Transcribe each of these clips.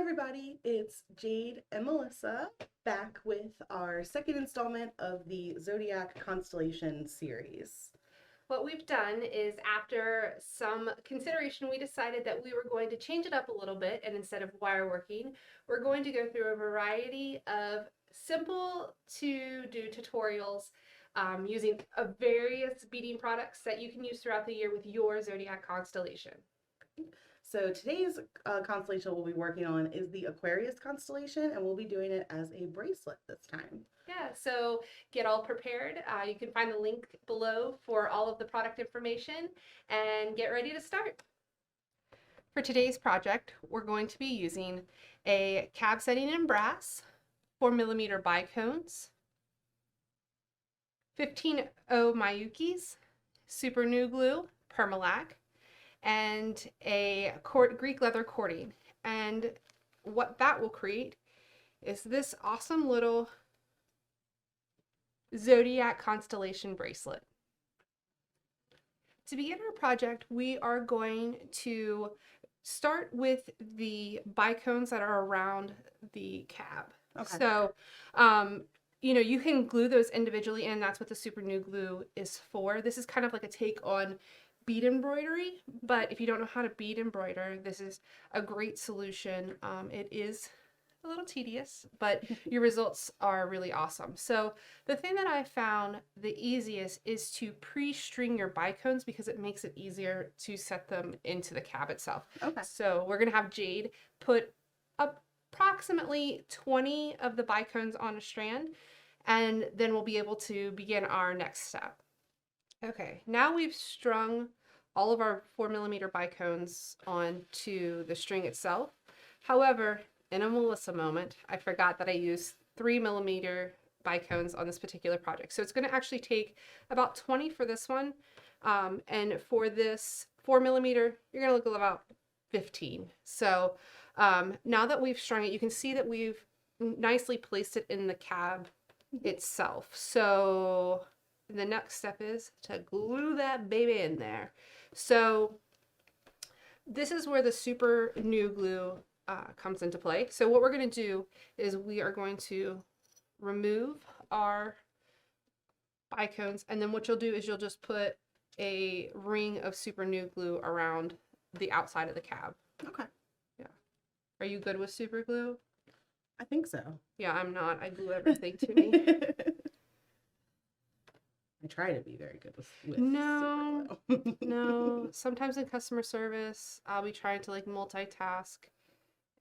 everybody, it's Jade and Melissa back with our second installment of the Zodiac Constellation series. What we've done is, after some consideration, we decided that we were going to change it up a little bit, and instead of wire working, we're going to go through a variety of simple to do tutorials using various beading products that you can use throughout the year with your zodiac constellation. So today's constellation we'll be working on is the Aquarius constellation, and we'll be doing it as a bracelet this time. Yeah, so get all prepared. You can find the link below for all of the product information and get ready to start. For today's project, we're going to be using a cab setting in brass, 4mm bicones, 15-0 Miyukis, super new glue, permalac, and a Greek leather cording. And what that will create is this awesome little zodiac constellation bracelet. To begin our project, we are going to start with the bicones that are around the cab. Okay. So, you can glue those individually, and that's what the super new glue is for. This is kind of like a take on bead embroidery, but if you don't know how to bead embroider, this is a great solution. It is a little tedious, but your results are really awesome. So the thing that I found the easiest is to pre-string your bicones, because it makes it easier to set them into the cab itself. Okay. So we're gonna have Jade put approximately 20 of the bicones on a strand, and then we'll be able to begin our next step. Okay, now we've strung all of our 4mm bicones onto the string itself. However, in a Melissa moment, I forgot that I used 3mm bicones on this particular project. So it's going to actually take about 20 for this one. And for this 4mm, you're going to look at about 15. So now that we've strung it, you can see that we've nicely placed it in the cab itself. So the next step is to glue that baby in there. So this is where the super new glue comes into play. So what we're going to do is we are going to remove our bicones, and then what you'll do is you'll just put a ring of super new glue around the outside of the cab. Okay. Yeah. Are you good with super glue? I think so. Yeah, I'm not. I glue everything to me. I try to be very good with No, super glue. no. Sometimes in customer service, I'll be trying to multitask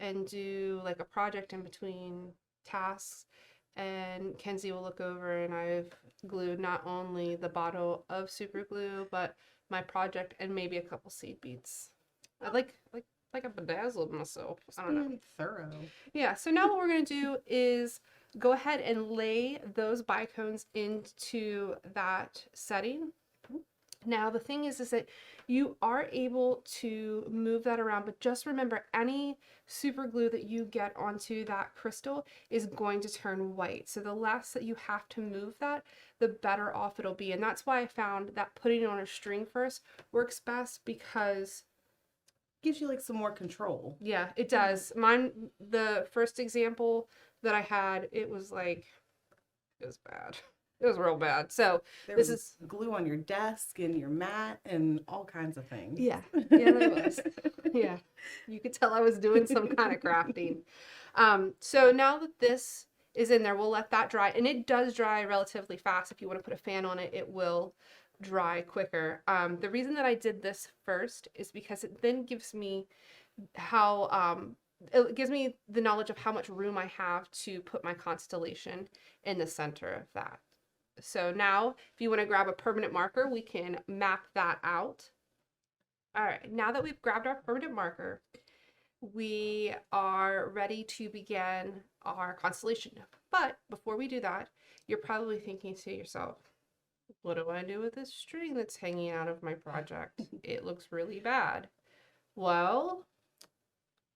and do a project in between tasks, and Kenzie will look over and I've glued not only the bottle of super glue, but my project and maybe a couple seed beads. I like I bedazzled myself. Just I don't know. being thorough. Yeah, so now what we're going to do is go ahead and lay those bicones into that setting. Now the thing is that you are able to move that around, but just remember, any super glue that you get onto that crystal is going to turn white. So the less that you have to move that, the better off it'll be. And that's why I found that putting it on a string first works best, because gives you some more control. Yeah, it does. Mine, the first example that I had, it was bad. It was real bad. So this is glue on your desk and your mat and all kinds of things. Yeah, there was. Yeah, you could tell I was doing some kind of crafting. So now that this is in there, we'll let that dry, and it does dry relatively fast. If you want to put a fan on it, it will dry quicker. The reason that I did this first is because it then gives me it gives me the knowledge of how much room I have to put my constellation in the center of that. So now, if you want to grab a permanent marker, we can map that out. All right, now that we've grabbed our permanent marker, we are ready to begin our constellation. But before we do that, you're probably thinking to yourself, what do I do with this string that's hanging out of my project? It looks really bad. Well,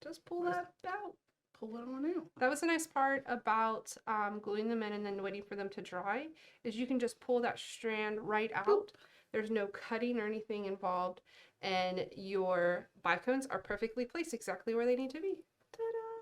just pull that out. Pull it on out. That was a nice part about gluing them in and then waiting for them to dry, is you can just pull that strand right out. Boop. There's no cutting or anything involved, and your bicones are perfectly placed exactly where they need to be. Ta-da!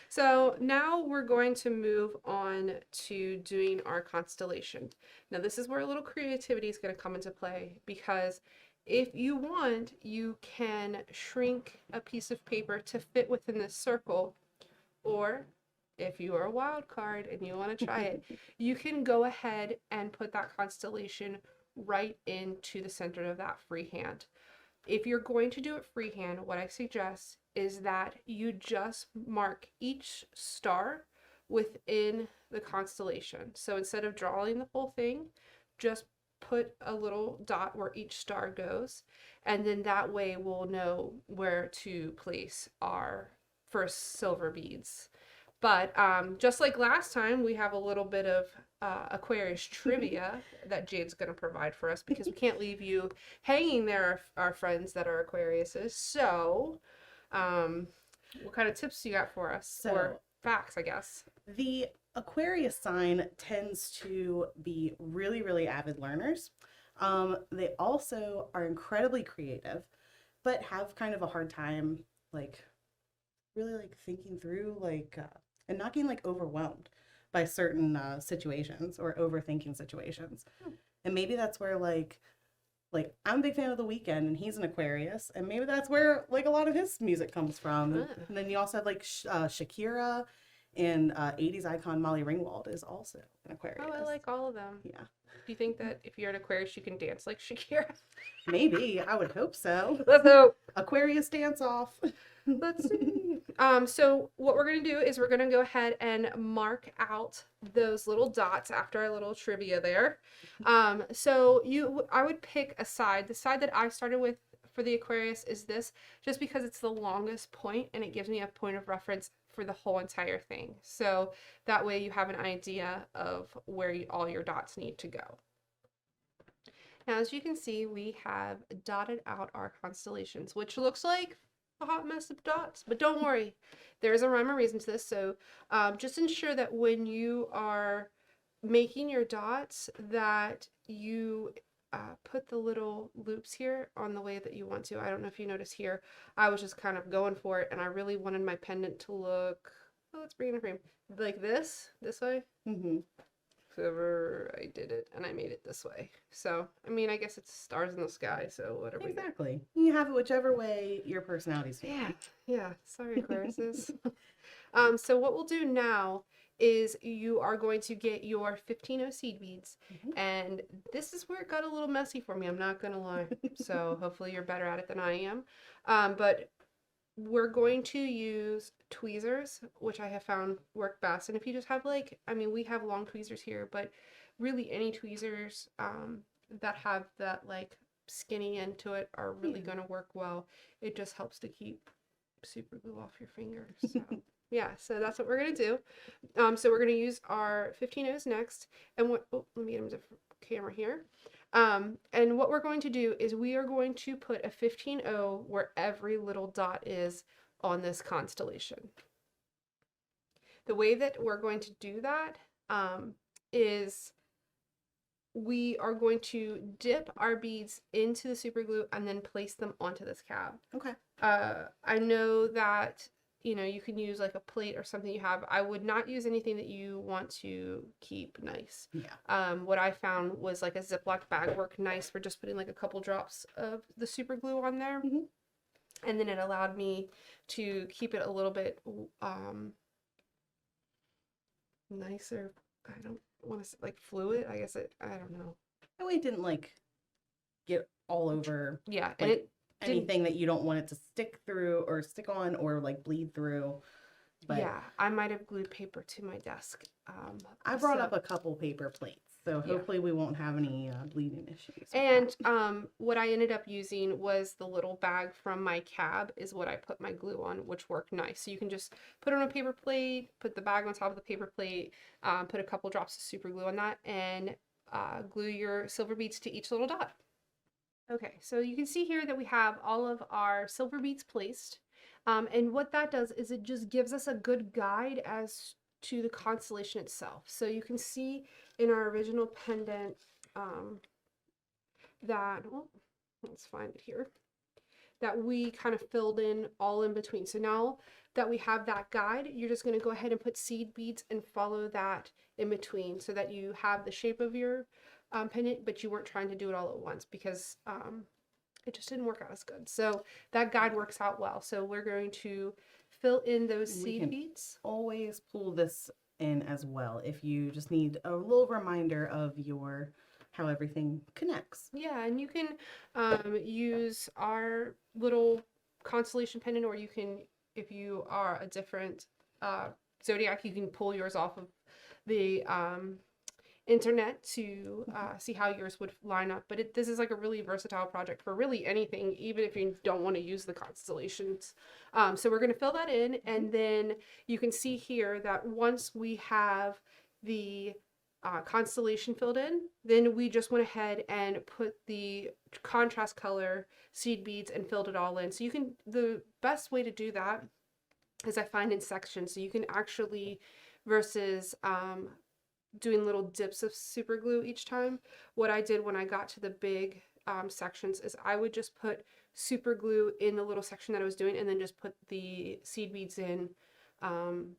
So now we're going to move on to doing our constellation. Now this is where a little creativity is going to come into play, because if you want, you can shrink a piece of paper to fit within this circle, or if you are a wild card and you want to try it, you can go ahead and put that constellation right into the center of that freehand. If you're going to do it freehand, what I suggest is that you just mark each star within the constellation. So instead of drawing the whole thing, just put a little dot where each star goes, and then that way we'll know where to place our first silver beads. But just like last time, we have a little bit of Aquarius trivia that Jade's going to provide for us, because we can't leave you hanging there, our friends that are Aquariuses. So, what kind of tips do you got for us? Or facts, I guess. The Aquarius sign tends to be really, really avid learners. They also are incredibly creative, but have kind of a hard time, like, really like thinking through, like, and not getting like overwhelmed by certain situations or overthinking situations. And maybe that's where like I'm a big fan of The Weeknd, and he's an Aquarius, and maybe that's where like a lot of his music comes from. And then you also have like Shakira, and 80s icon Molly Ringwald is also an Aquarius. Oh, I like all of them. Yeah. Do you think that if you're an Aquarius, you can dance like Shakira? Maybe. I would hope so. Let's hope. Aquarius dance off. Let's see. So what we're going to do is we're going to go ahead and mark out those little dots after our little trivia there. So I would pick a side. The side that I started with for the Aquarius is this, just because it's the longest point and it gives me a point of reference for the whole entire thing. So that way you have an idea of where all your dots need to go. Now, as you can see, we have dotted out our constellations, which looks like a hot mess of dots, but don't worry, there's a rhyme or reason to this. So just ensure that when you are making your dots that you put the little loops here on the way that you want to. I don't know if you notice here, I was just kind of going for it, and I really wanted my pendant to look, oh, let's bring it in frame, like this way. Whoever I did it, and I made it this way. So, I mean, I guess it's stars in the sky, so whatever. Exactly. You have it whichever way your personality's feeling. Yeah. Sorry, Aquariuses. So what we'll do now is you are going to get your 15 seed beads, and this is where it got a little messy for me, I'm not gonna lie. So hopefully you're better at it than I am. But we're going to use tweezers, which I have found work best. And if you just have like, I mean, we have long tweezers here, but really any tweezers that have that like skinny end to it are really going to work well. It just helps to keep super glue off your fingers. So yeah, so that's what we're going to do. So we're going to use our 15 O's next. And let me get a different camera here. And what we're going to do is we are going to put a 15O where every little dot is on this constellation. The way that we're going to do that is we are going to dip our beads into the super glue and then place them onto this cab. Okay. I know that you can use like a plate or something you have. I would not use anything that you want to keep nice. Yeah. What I found was like a Ziploc bag worked nice for just putting like a couple drops of the super glue on there. And then it allowed me to keep it a little bit nicer. I don't want to like fluid. I guess I don't know. That way it didn't like get all over. Yeah. Like, and anything that you don't want it to stick through or stick on or like bleed through. But yeah, I might have glued paper to my desk. I brought up a couple paper plates, so hopefully we won't have any bleeding issues. And what I ended up using was the little bag from my cab is what I put my glue on, which worked nice. So you can just put it on a paper plate, put the bag on top of the paper plate, put a couple drops of super glue on that, and glue your silver beads to each little dot. Okay, so you can see here that we have all of our silver beads placed. And what that does is it just gives us a good guide as to the constellation itself. So you can see in our original pendant that, well, let's find it here, that we kind of filled in all in between. So now that we have that guide, you're just going to go ahead and put seed beads and follow that in between so that you have the shape of your pendant, but you weren't trying to do it all at once because it just didn't work out as good. So that guide works out well. So we're going to fill in those seed beads. Always pull this in as well if you just need a little reminder of your how everything connects. Yeah, and you can use our little constellation pendant, or you can, if you are a different zodiac, you can pull yours off of the internet to see how yours would line up. But this is like a really versatile project for really anything, even if you don't want to use the constellations. So we're going to fill that in, and then you can see here that once we have the constellation filled in, then we just went ahead and put the contrast color seed beads and filled it all in. So you can, the best way to do that is I find in sections. So you can actually, versus doing little dips of super glue each time, what I did when I got to the big sections is I would just put super glue in the little section that I was doing and then just put the seed beads in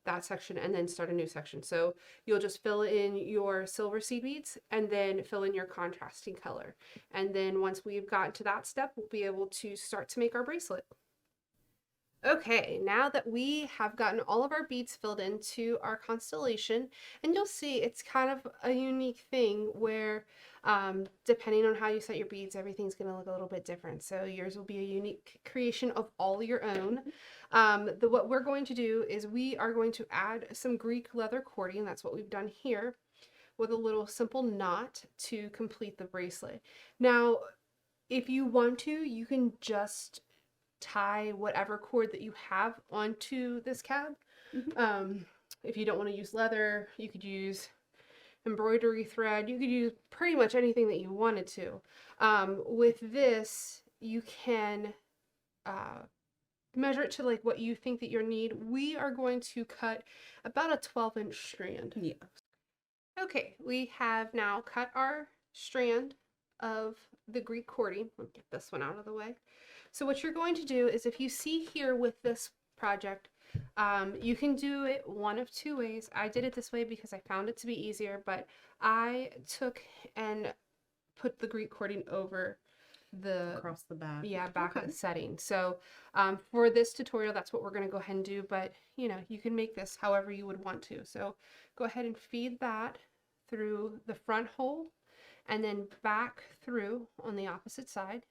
that section and then start a new section. So you'll just fill in your silver seed beads and then fill in your contrasting color. And then once we've gotten to that step, we'll be able to start to make our bracelet. Okay, now that we have gotten all of our beads filled into our constellation, and you'll see it's kind of a unique thing where depending on how you set your beads, everything's going to look a little bit different. So yours will be a unique creation of all your own. What we're going to do is we are going to add some Greek leather cording. That's what we've done here, with a little simple knot to complete the bracelet. Now, if you want to, you can just tie whatever cord that you have onto this cab. If you don't want to use leather, you could use embroidery thread. You could use pretty much anything that you wanted to. With this, you can measure it to like what you think that you need. We are going to cut about a 12-inch strand. Yeah. Okay, we have now cut our strand of the Greek cording. Let's get this one out of the way. So what you're going to do is, if you see here with this project, you can do it one of two ways. I did it this way because I found it to be easier, but I took and put the Greek cording over the across the back. Yeah, back of the setting. So for this tutorial, that's what we're going to go ahead and do, but you know, you can make this however you would want to. So go ahead and feed that through the front hole and then back through on the opposite side.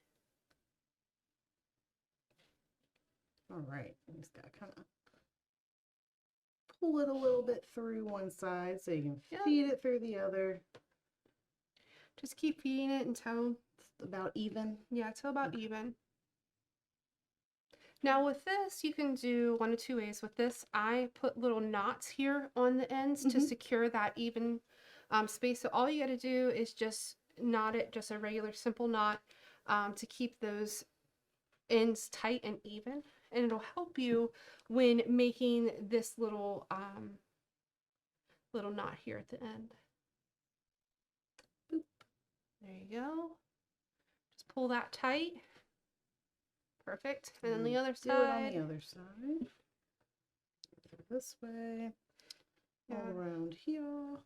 All right, you just gotta kind of pull it a little bit through one side so you can feed it through the other. Just keep feeding it until it's about even. Yeah, until about even. Now with this, you can do one of two ways. With this, I put little knots here on the ends to secure that even space. So all you got to do is just knot it, just a regular simple knot, to keep those ends tight and even. And it'll help you when making this little little knot here at the end. Boop. There you go. Just pull that tight. Perfect. And then the other side. Do it on the other side. This way. All around here.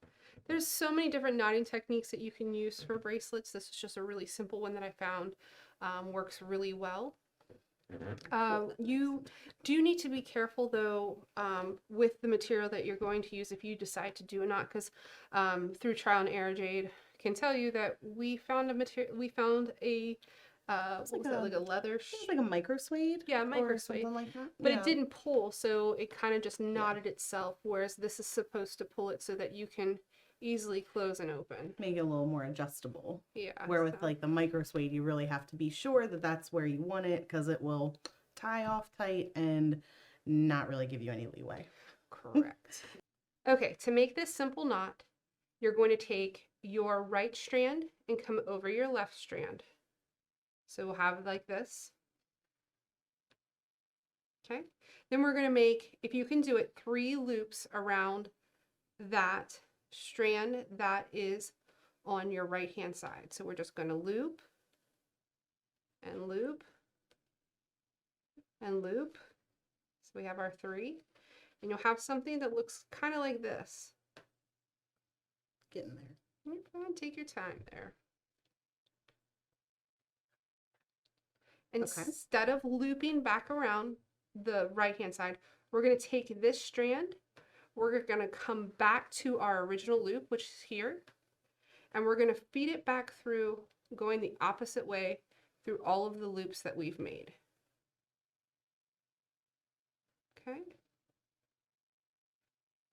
There's so many different knotting techniques that you can use for bracelets. This is just a really simple one that I found works really well. You do need to be careful though with the material that you're going to use if you decide to do a knot, because through trial and error, Jade can tell you that we found a material. We found a what was that, like a leather? It was like a micro suede. Yeah, micro suede. Something like that. But it didn't pull, so it kind of just knotted itself. Whereas this is supposed to pull it so that you can easily close and open. Make it a little more adjustable. Yeah. Where with like the micro suede, you really have to be sure that that's where you want it, because it will tie off tight and not really give you any leeway. Correct. Okay, to make this simple knot, you're going to take your right strand and come over your left strand. So we'll have it like this. Okay. Then we're going to make, if you can do it, 3 loops around that strand that is on your right hand side. So we're just going to loop and loop and loop. So we have our 3, and you'll have something that looks kind of like this. Getting there. Take your time there. Instead of looping back around the right-hand side, we're going to take this strand, we're going to come back to our original loop, which is here, and we're going to feed it back through, going the opposite way through all of the loops that we've made. Okay.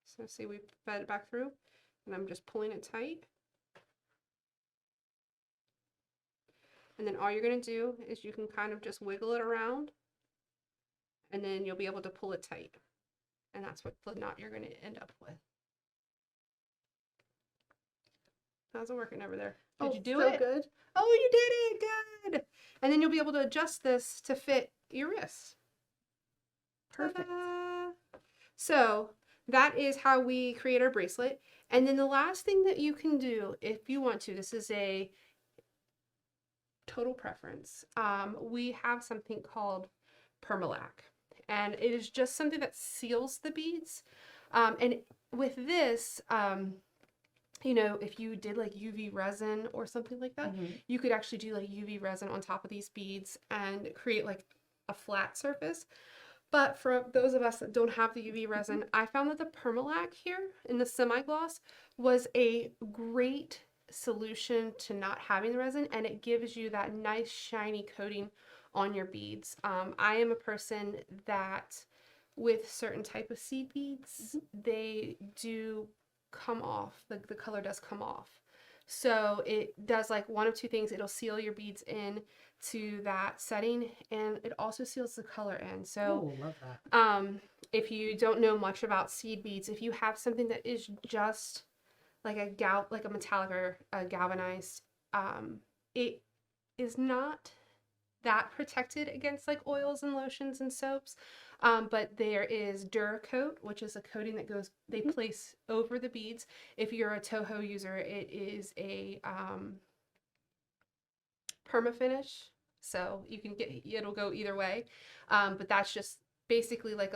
So see, we fed it back through, and I'm just pulling it tight. And then all you're going to do is you can kind of just wiggle it around, and then you'll be able to pull it tight. And that's what the knot you're going to end up with. How's it working over there? Did you do it? Good. Oh, you did it. Good. And then you'll be able to adjust this to fit your wrist. Perfect. Ta-da! So that is how we create our bracelet. And then the last thing that you can do, if you want to, this is a total preference. We have something called permalac, and it is just something that seals the beads. And with this, you know, if you did like UV resin or something like that, you could actually do like UV resin on top of these beads and create like a flat surface. But for those of us that don't have the UV resin, I found that the permalac here in the semi-gloss was a great solution to not having the resin, and it gives you that nice shiny coating on your beads. I am a person that with certain type of seed beads, they do come off, like the color does come off. So it does like one of two things. It'll seal your beads in to that setting, and it also seals the color in. So love that. if you don't know much about seed beads, if you have something that is just like a metallic or a galvanized, it is not that protected against like oils and lotions and soaps. But there is Duracoat, which is a coating that they place over the beads. If you're a Toho user, it is a perma-finish. So you can it'll go either way. But that's just basically like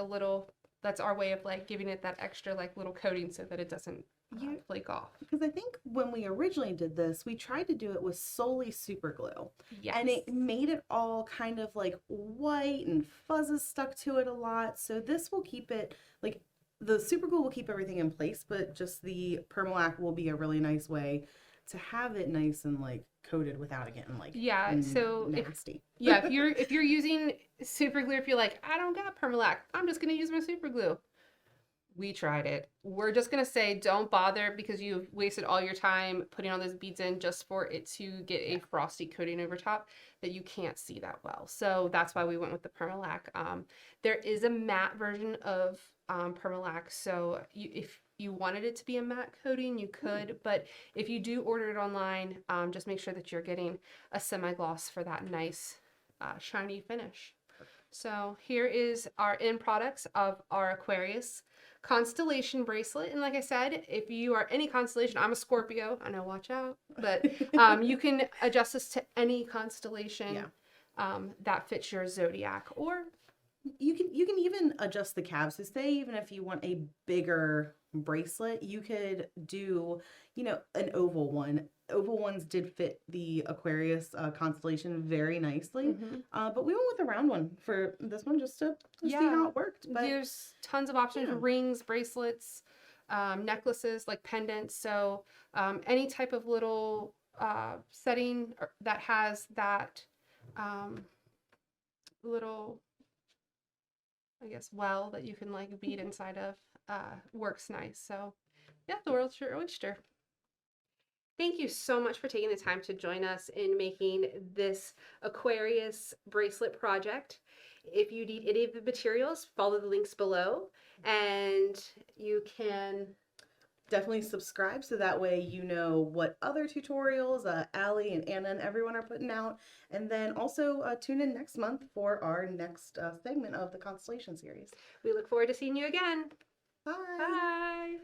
that's our way of like giving it that extra like little coating so that it doesn't flake off. Because I think when we originally did this, we tried to do it with solely super glue. Yes. And it made it all kind of like white and fuzzes stuck to it a lot. So this will keep it, like the super glue will keep everything in place, but just the permalac will be a really nice way to have it nice and like coated without it getting like so nasty. If you're using super glue, if you're like, I don't got permalac, I'm just gonna use my super glue. We tried it. We're just going to say don't bother because you've wasted all your time putting all those beads in just for it to get a frosty coating over top that you can't see that well. So that's why we went with the permalac. There is a matte version of permalac. So if you wanted it to be a matte coating, you could. But if you do order it online, just make sure that you're getting a semi-gloss for that nice shiny finish. So here is our end products of our Aquarius Constellation Bracelet. And like I said, if you are any constellation, I'm a Scorpio, I know, watch out, but you can adjust this to any constellation that fits your zodiac, or you can even adjust the cabs. So say even if you want a bigger bracelet, you could do, you know, an oval one. Oval ones did fit the Aquarius constellation very nicely, but we went with a round one for this one just to see how it worked. But there's tons of options: rings, bracelets, necklaces, like pendants. So any type of little setting that has that little, I guess, well that you can like bead inside of works nice. So yeah, the world's your oyster. Thank you so much for taking the time to join us in making this Aquarius bracelet project. If you need any of the materials, follow the links below, and you can definitely subscribe so that way you know what other tutorials Allie and Anna and everyone are putting out. And then also tune in next month for our next segment of the Constellation series. We look forward to seeing you again. Bye. Bye.